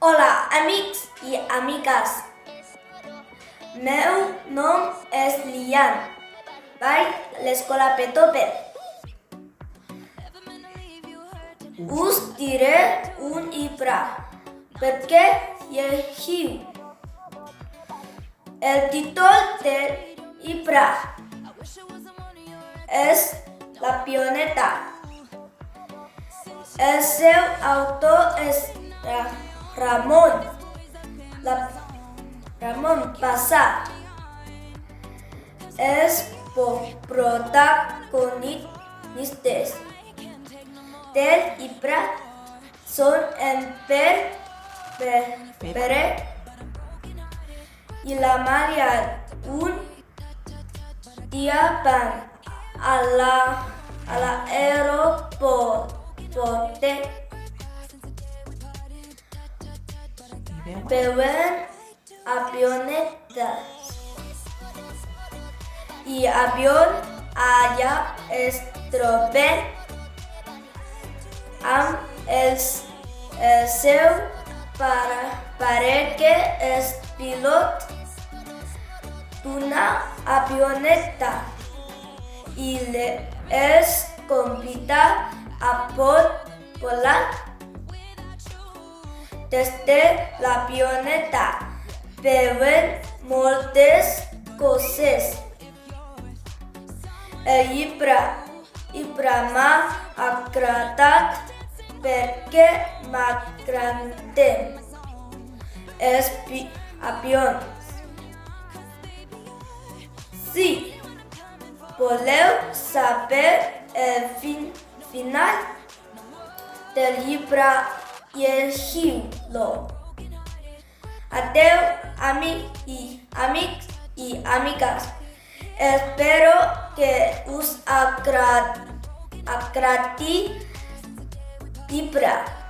Hola, amics i amigues. Meu nom és Lian. Vaig a l'escola Petoper. Us diré un llibre. Per què llegiu? El títol del llibre és La pioneta. El seu autor és Ramon Pasa. Els protagonistes del llibre són en Pere i la Maria. Un dia van a l'aeroport. Veuen avionetes i allà es troben amb el seu pare que és pilot d'una avioneta i els convida a volar des de l'avioneta. Veuen moltes coses. El llibre m'ha agradat perquè m'agraden els avions. Si voleu saber el final del llibre, llegiu-lo. Adeu, amics i amigues. Espero que us agradi el llibre.